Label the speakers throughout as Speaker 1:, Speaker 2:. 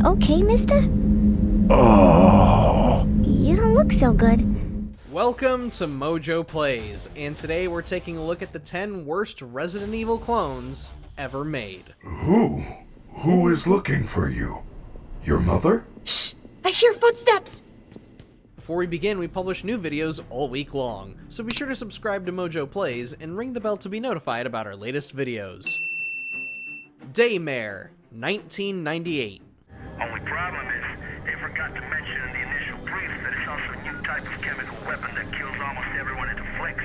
Speaker 1: okay, mister?
Speaker 2: Oh.
Speaker 1: You don't look so good.
Speaker 3: Welcome to MojoPlays, and today we're taking a look at the 10 worst Resident Evil clones ever made.
Speaker 2: Who? Who is looking for you? Your mother?
Speaker 4: Shh! I hear footsteps!
Speaker 3: Before we begin, we publish new videos all week long, so be sure to subscribe to MojoPlays and ring the bell to be notified about our latest videos. Daymare, 1998.
Speaker 5: Only problem is, they forgot to mention in the initial brief that it's also a new type of chemical weapon that kills almost everyone it afflicts.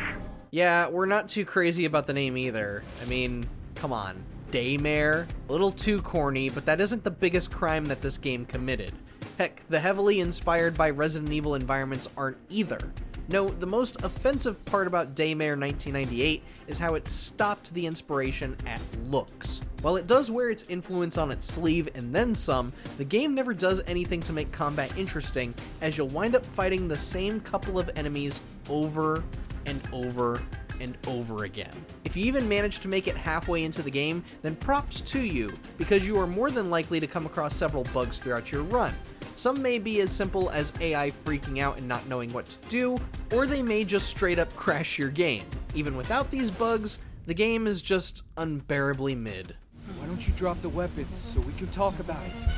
Speaker 3: Yeah, we're not too crazy about the name either. I mean, come on. Daymare? A little too corny, but that isn't the biggest crime that this game committed. Heck, the heavily inspired by Resident Evil environments aren't either. No, the most offensive part about Daymare 1998 is how it stopped the inspiration at looks. While it does wear its influence on its sleeve and then some, the game never does anything to make combat interesting, as you'll wind up fighting the same couple of enemies over and over and over again. If you even manage to make it halfway into the game, then props to you, because you are more than likely to come across several bugs throughout your run. Some may be as simple as AI freaking out and not knowing what to do, or they may just straight up crash your game. Even without these bugs, the game is just unbearably mid.
Speaker 6: Why don't you drop the weapon so we can talk about it?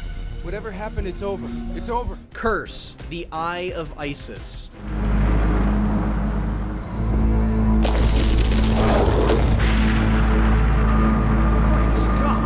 Speaker 6: Whatever happened, it's over. It's over.
Speaker 3: Curse, the Eye of Isis.
Speaker 6: Great Scott!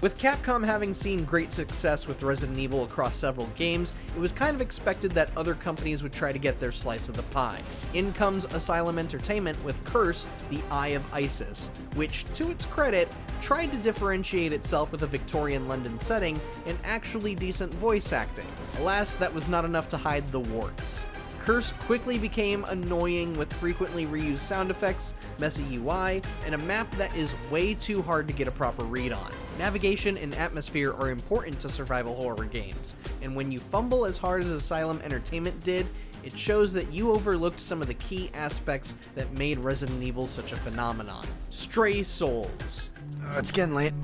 Speaker 3: With Capcom having seen great success with Resident Evil across several games, it was kind of expected that other companies would try to get their slice of the pie. In comes Asylum Entertainment with Curse, the Eye of Isis, which, to its credit, tried to differentiate itself with a Victorian London setting and actually decent voice acting. Alas, that was not enough to hide the warts. Curse quickly became annoying with frequently reused sound effects, messy UI, and a map that is way too hard to get a proper read on. Navigation and atmosphere are important to survival horror games, and when you fumble as hard as Asylum Entertainment did, it shows that you overlooked some of the key aspects that made Resident Evil such a phenomenon. Stray Souls.
Speaker 7: It's getting late.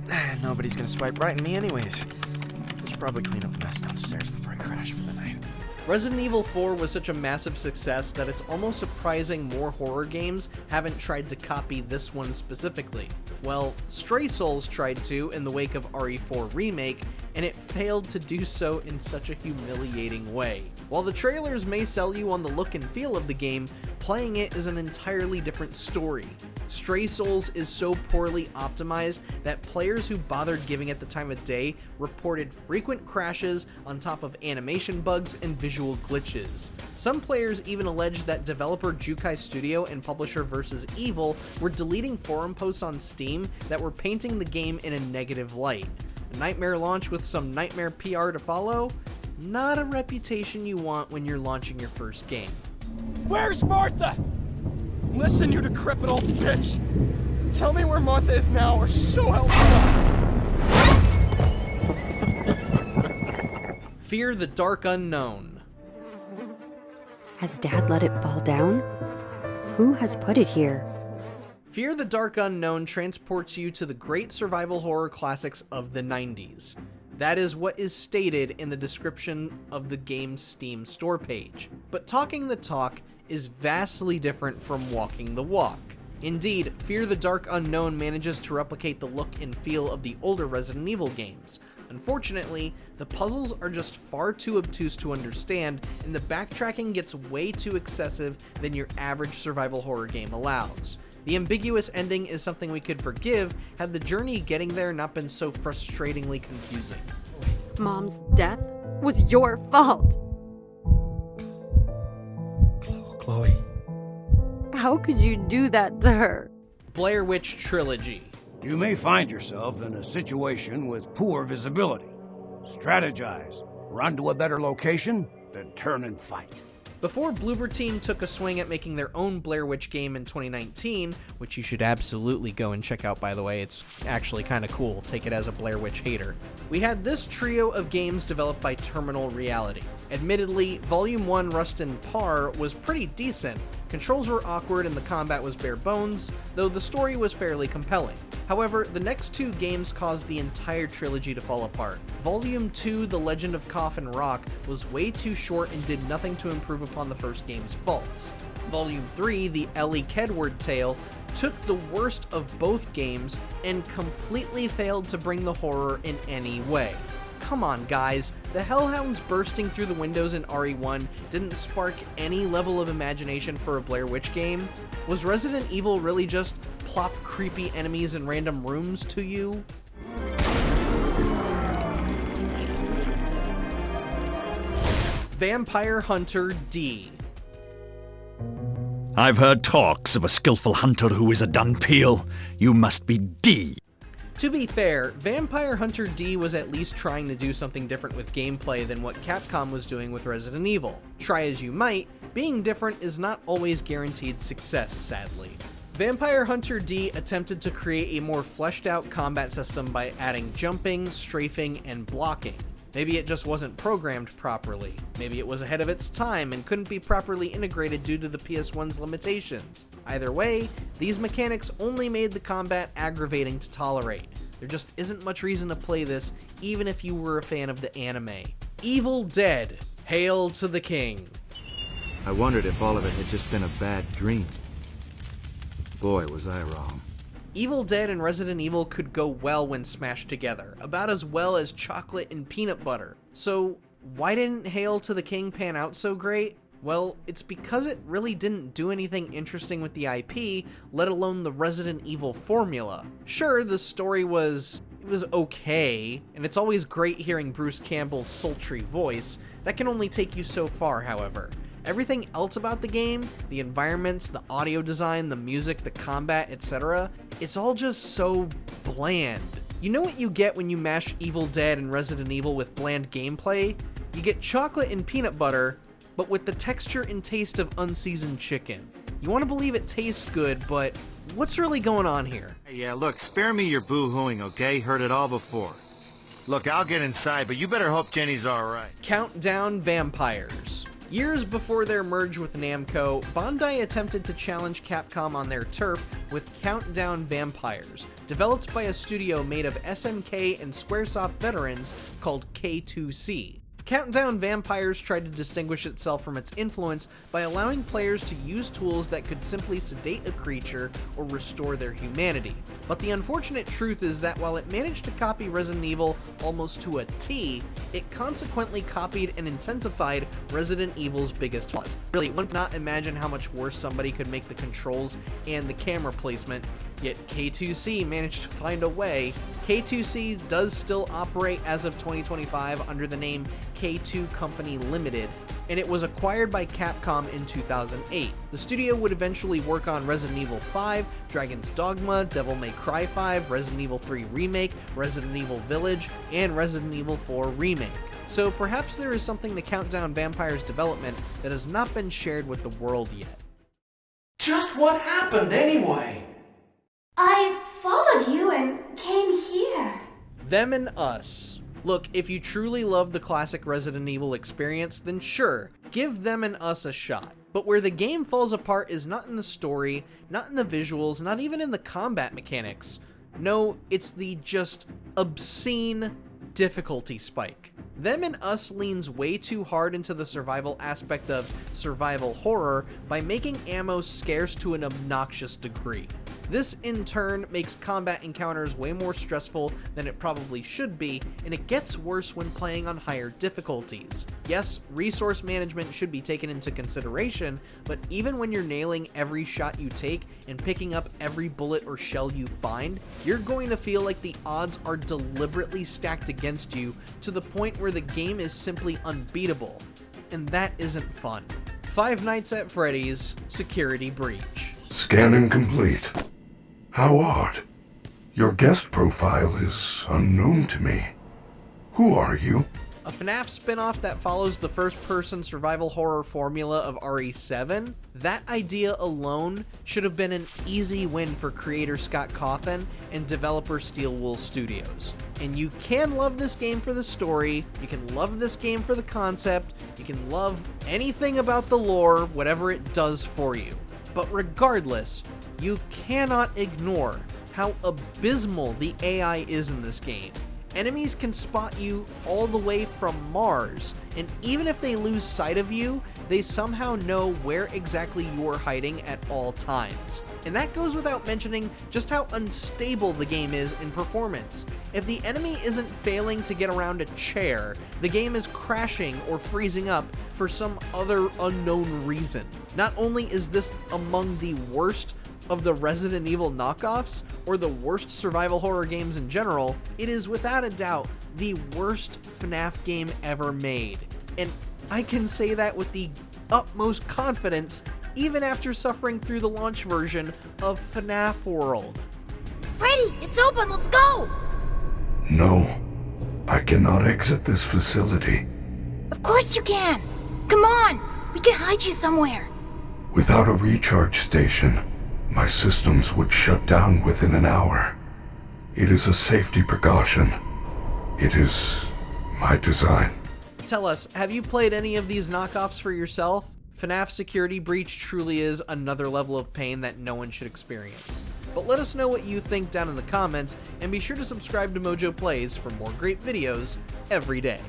Speaker 7: Nobody's gonna swipe right in me anyways. I should probably clean up the mess downstairs before I crash for the night.
Speaker 3: Resident Evil 4 was such a massive success that it's almost surprising more horror games haven't tried to copy this one specifically. Well, Stray Souls tried to in the wake of RE4 Remake, and it failed to do so in such a humiliating way. While the trailers may sell you on the look and feel of the game, playing it is an entirely different story. Stray Souls is so poorly optimized that players who bothered giving it the time of day reported frequent crashes on top of animation bugs and visual glitches. Some players even alleged that developer Jukai Studio and publisher Versus Evil were deleting forum posts on Steam that were painting the game in a negative light. A nightmare launch with some nightmare PR to follow? Not a reputation you want when you're launching your first game.
Speaker 6: Where's Martha? Listen, you decrepit old bitch! Tell me where Martha is now, or so help me God!
Speaker 3: Fear the Dark Unknown.
Speaker 8: Has Dad let it fall down? Who has put it here?
Speaker 3: Fear the Dark Unknown transports you to the great survival horror classics of the 90s. That is what is stated in the description of the game's Steam store page. But talking the talk is vastly different from walking the walk. Indeed, Fear the Dark Unknown manages to replicate the look and feel of the older Resident Evil games. Unfortunately, the puzzles are just far too obtuse to understand, and the backtracking gets way too excessive than your average survival horror game allows. The ambiguous ending is something we could forgive had the journey getting there not been so frustratingly confusing.
Speaker 8: Mom's death was your fault.
Speaker 7: Chloe.
Speaker 8: How could you do that to her?
Speaker 3: Blair Witch Trilogy.
Speaker 9: You may find yourself in a situation with poor visibility. Strategize, run to a better location, then turn and fight.
Speaker 3: Before Bloober Team took a swing at making their own Blair Witch game in 2019, which you should absolutely go and check out by the way, it's actually kinda cool, take it as a Blair Witch hater, we had this trio of games developed by Terminal Reality. Admittedly, Volume 1 Rust and Par was pretty decent, Controls were awkward and the combat was bare bones, though the story was fairly compelling. However, the next 2 games caused the entire trilogy to fall apart. Volume 2, The Legend of Coffin Rock, was way too short and did nothing to improve upon the first game's faults. Volume 3, The Ellie Kedward Tale, took the worst of both games and completely failed to bring the horror in any way. Come on, guys, the hellhounds bursting through the windows in RE1 didn't spark any level of imagination for a Blair Witch game? Was Resident Evil really just plop creepy enemies in random rooms to you? Vampire Hunter D.
Speaker 10: I've heard talks of a skillful hunter who is a done peel. You must be D.
Speaker 3: To be fair, Vampire Hunter D was at least trying to do something different with gameplay than what Capcom was doing with Resident Evil. Try as you might, being different is not always guaranteed success, sadly. Vampire Hunter D attempted to create a more fleshed out combat system by adding jumping, strafing, and blocking. Maybe it just wasn't programmed properly. Maybe it was ahead of its time and couldn't be properly integrated due to the PS1's limitations. Either way, these mechanics only made the combat aggravating to tolerate. There just isn't much reason to play this, even if you were a fan of the anime. Evil Dead, Hail to the King.
Speaker 11: I wondered if all of it had just been a bad dream. Boy, was I wrong.
Speaker 3: Evil Dead and Resident Evil could go well when smashed together, about as well as chocolate and peanut butter. So why didn't Hail to the King pan out so great? Well, it's because it really didn't do anything interesting with the IP, let alone the Resident Evil formula. Sure, the story was okay, and it's always great hearing Bruce Campbell's sultry voice. That can only take you so far, however. Everything else about the game, the environments, the audio design, the music, the combat, etc., it's all just so bland. You know what you get when you mash Evil Dead and Resident Evil with bland gameplay? You get chocolate and peanut butter, but with the texture and taste of unseasoned chicken. You want to believe it tastes good, but what's really going on here?
Speaker 11: Hey, yeah, look, spare me your boo-hooing, okay? Heard it all before. Look, I'll get inside, but you better hope Jenny's alright.
Speaker 3: Countdown Vampires. Years before their merge with Namco, Bandai attempted to challenge Capcom on their turf with Countdown Vampires, developed by a studio made of SNK and Squaresoft veterans called K2C. Countdown Vampires tried to distinguish itself from its influence by allowing players to use tools that could simply sedate a creature or restore their humanity. But the unfortunate truth is that while it managed to copy Resident Evil almost to a T, it consequently copied and intensified Resident Evil's biggest flaws. Really, one cannot imagine how much worse somebody could make the controls and the camera placement, yet K2C managed to find a way. K2C does still operate as of 2025 under the name K2 Company Limited, and it was acquired by Capcom in 2008. The studio would eventually work on Resident Evil 5, Dragon's Dogma, Devil May Cry 5, Resident Evil 3 Remake, Resident Evil Village, and Resident Evil 4 Remake. So perhaps there is something to Countdown Vampires' development that has not been shared with the world yet.
Speaker 12: Just what happened anyway?
Speaker 1: I followed you and came here.
Speaker 3: Them and Us. Look, if you truly love the classic Resident Evil experience, then sure, give Them and Us a shot. But where the game falls apart is not in the story, not in the visuals, not even in the combat mechanics. No, it's the just obscene difficulty spike. Them and Us leans way too hard into the survival aspect of survival horror by making ammo scarce to an obnoxious degree. This in turn makes combat encounters way more stressful than it probably should be, and it gets worse when playing on higher difficulties. Yes, resource management should be taken into consideration, but even when you're nailing every shot you take and picking up every bullet or shell you find, you're going to feel like the odds are deliberately stacked against you to the point where the game is simply unbeatable. And that isn't fun. Five Nights at Freddy's Security Breach.
Speaker 2: Scanning complete. How odd. Your guest profile is unknown to me. Who are you?
Speaker 3: A FNaF spin-off that follows the first-person survival horror formula of RE7, that idea alone should have been an easy win for creator Scott Cawthon and developer Steelwool Studios. And you can love this game for the story, you can love this game for the concept, you can love anything about the lore, whatever it does for you. But regardless, you cannot ignore how abysmal the AI is in this game. Enemies can spot you all the way from Mars, and even if they lose sight of you, they somehow know where exactly you're hiding at all times. And that goes without mentioning just how unstable the game is in performance. If the enemy isn't failing to get around a chair, the game is crashing or freezing up for some other unknown reason. Not only is this among the worst of the Resident Evil knockoffs, or the worst survival horror games in general, it is without a doubt the worst FNaF game ever made. And I can say that with the utmost confidence, even after suffering through the launch version of FNaF World.
Speaker 4: Freddy, it's open, let's go!
Speaker 2: No, I cannot exit this facility.
Speaker 4: Of course you can! Come on, we can hide you somewhere.
Speaker 2: Without a recharge station, my systems would shut down within an hour. It is a safety precaution. It is my design.
Speaker 3: Tell us, have you played any of these knockoffs for yourself? FNaF Security Breach truly is another level of pain that no one should experience. But let us know what you think down in the comments, and be sure to subscribe to MojoPlays for more great videos every day.